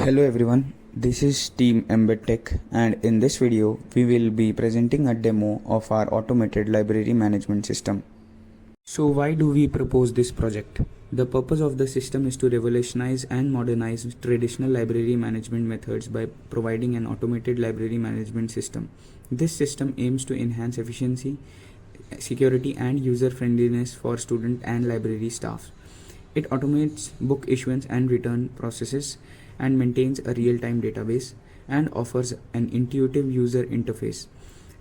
Hello everyone, this is Team Embed Tech, and in this video we will be presenting a demo of our automated library management system. So why do we propose this project? The purpose of the system is to revolutionize and modernize traditional library management methods by providing an automated library management system. This system aims to enhance efficiency, security and user friendliness for student and library staff. It automates book issuance and return processes and maintains a real-time database and offers an intuitive user interface.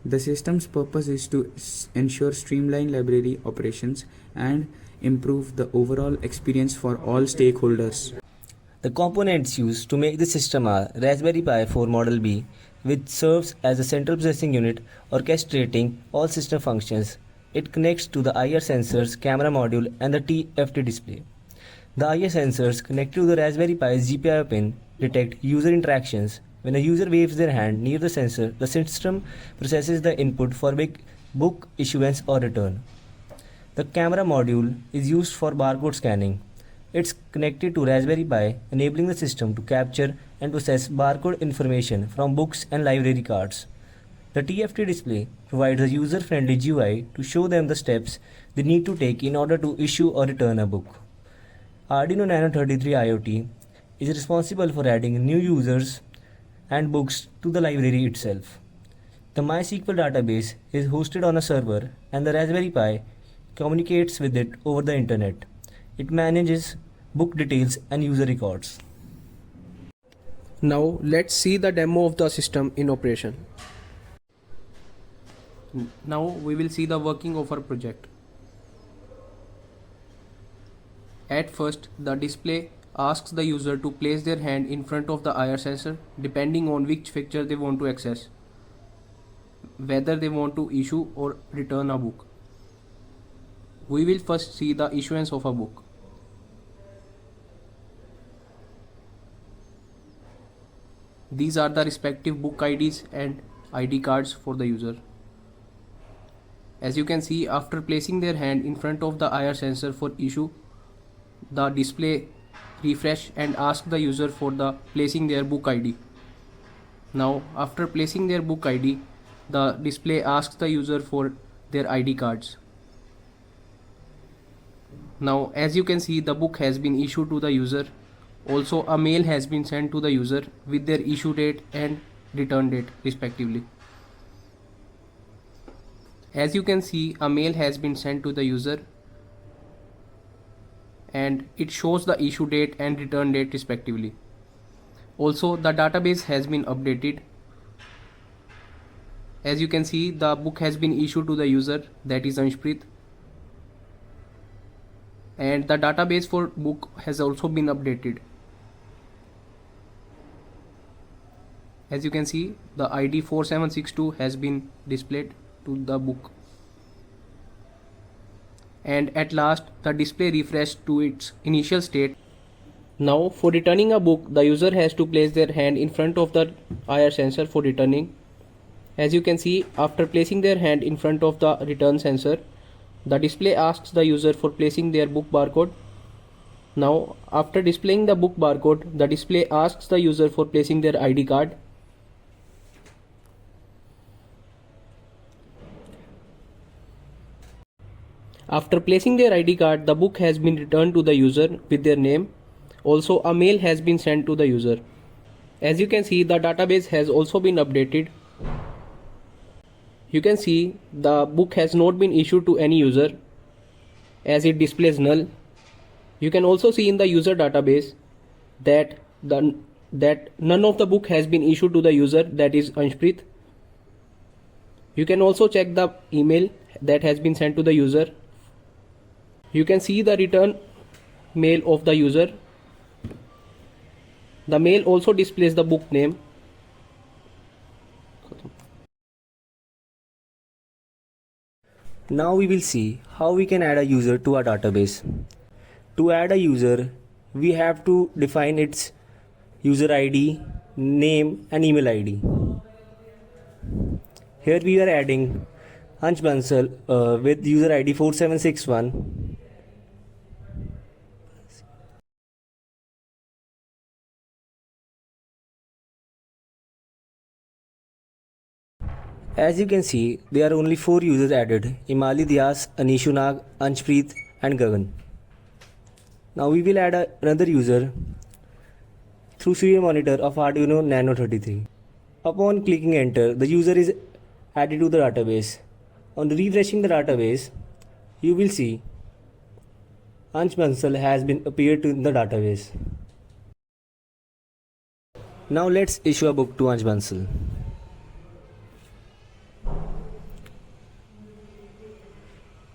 The system's purpose is to ensure streamlined library operations and improve the overall experience for all stakeholders. The components used to make the system are Raspberry Pi 4 Model B, which serves as a central processing unit orchestrating all system functions. It connects to the IR sensors, camera module and the TFT display. The IR sensors connected to the Raspberry Pi's GPIO pin detect user interactions. When a user waves their hand near the sensor, the system processes the input for book issuance or return. The camera module is used for barcode scanning. It's connected to Raspberry Pi, enabling the system to capture and process barcode information from books and library cards. The TFT display provides a user-friendly GUI to show them the steps they need to take in order to issue or return a book. Arduino Nano 33 IoT is responsible for adding new users and books to the library itself. The MySQL database is hosted on a server and the Raspberry Pi communicates with it over the internet. It manages book details and user records. Now let's see the demo of the system in operation. Now we will see the working of our project. At first, the display asks the user to place their hand in front of the IR sensor depending on which feature they want to access, whether they want to issue or return a book. We will first see the issuance of a book. These are the respective book IDs and ID cards for the user. As you can see, after placing their hand in front of the IR sensor for issue, the display refresh and ask the user for the placing their book ID. Now after placing their book ID, the display asks the user for their ID cards. Now as you can see, the book has been issued to the user. Also a mail has been sent to the user with their issue date and return date respectively. As you can see, a mail has been sent to the user and it shows the issue date and return date respectively. Also the database has been updated. As you can see, the book has been issued to the user, that is Anshpreet, and the database for book has also been updated. As you can see, the ID 4762 has been displayed to the book. And at last the display refreshed to its initial state. Now for returning a book, the user has to place their hand in front of the IR sensor for returning. As you can see, after placing their hand in front of the return sensor, the display asks the user for placing their book barcode. Now after displaying the book barcode, the display asks the user for placing their ID card. After placing their ID card, the book has been returned to the user with their name. Also a mail has been sent to the user. As you can see, the database has also been updated. You can see the book has not been issued to any user as it displays null. You can also see in the user database that none of the book has been issued to the user, that is Anshpreet. You can also check the email that has been sent to the user. You can see the return mail of the user. The mail also displays the book name. Now we will see how we can add a user to our database. To add a user, we have to define its user ID, name and email ID. Here we are adding Ansh Bansal with user ID 4761. As you can see, there are only 4 users added: Imali Dyas, Anishu Nag, Anshpreet and Gagan. Now we will add another user through serial monitor of Arduino Nano 33. Upon clicking enter, the user is added to the database. On refreshing the database, you will see Ansh Bansal has been appeared in the database. Now let's issue a book to Ansh Bansal.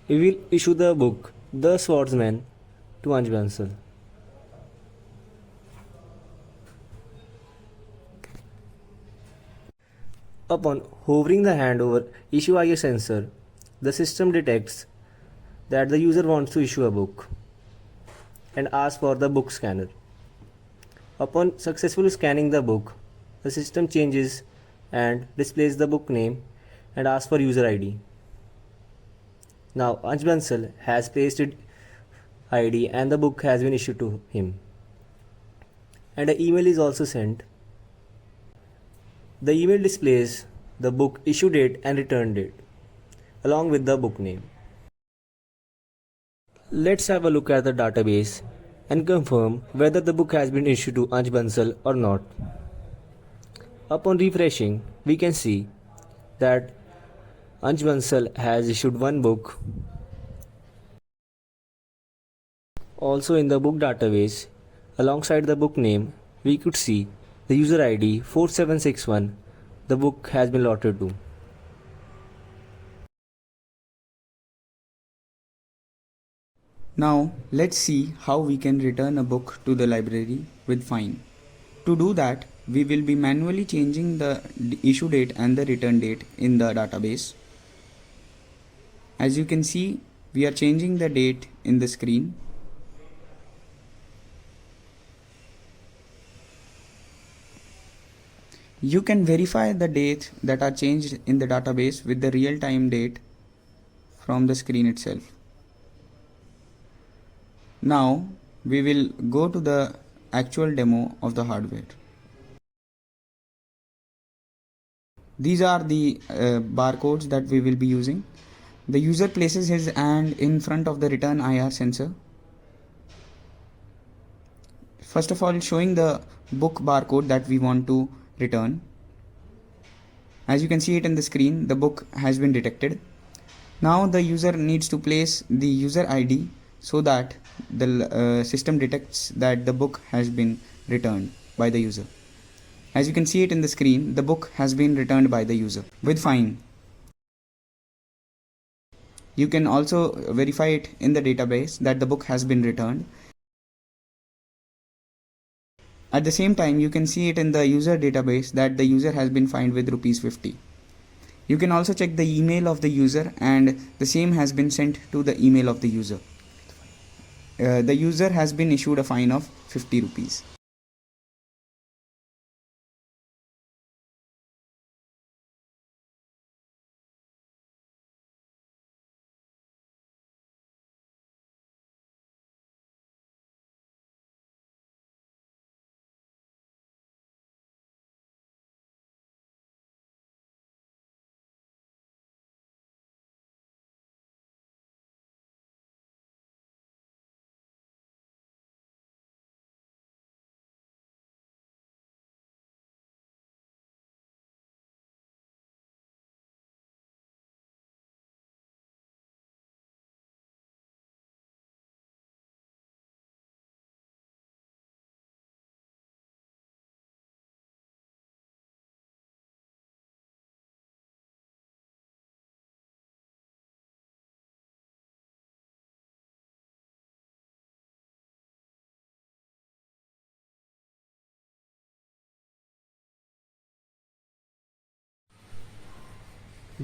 We will issue the book The Swordsman to Ansh Bansal. Upon hovering the hand over issue IR sensor, the system detects that the user wants to issue a book and asks for the book scanner. Upon successfully scanning the book, the system changes and displays the book name and asks for user ID. Now Ansh Bansal has pasted ID and the book has been issued to him. And an email is also sent. The email displays the book issue date and return date along with the book name. Let's have a look at the database and confirm whether the book has been issued to Ansh Bansal or not. Upon refreshing, we can see that Ansh Bansal has issued one book. Also in the book database, alongside the book name, we could see the user ID 4761 the book has been allotted to. Now let's see how we can return a book to the library with find. To do that, we will be manually changing the issue date and the return date in the database. As you can see, we are changing the date in the screen. You can verify the dates that are changed in the database with the real-time date from the screen itself. Now we will go to the actual demo of the hardware. These are the barcodes that we will be using. The user places his hand in front of the return IR sensor. First of all, showing the book barcode that we want to return. As you can see it in the screen, the book has been detected. Now the user needs to place the user ID so that the system detects that the book has been returned by the user. As you can see it in the screen, the book has been returned by the user with find. You can also verify it in the database that the book has been returned. At the same time, you can see it in the user database that the user has been fined with ₹50. You can also check the email of the user and the same has been sent to the email of the user. The user has been issued a fine of ₹50.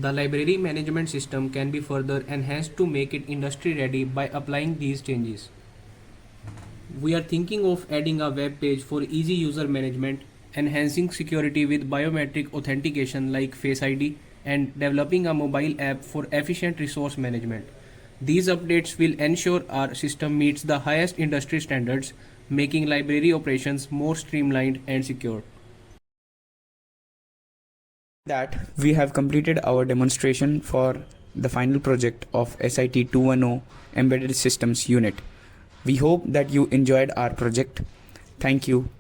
The library management system can be further enhanced to make it industry ready by applying these changes. We are thinking of adding a web page for easy user management, enhancing security with biometric authentication like Face ID, and developing a mobile app for efficient resource management. These updates will ensure our system meets the highest industry standards, making library operations more streamlined and secure. That we have completed our demonstration for the final project of SIT210 Embedded Systems Unit. We hope that you enjoyed our project. Thank you.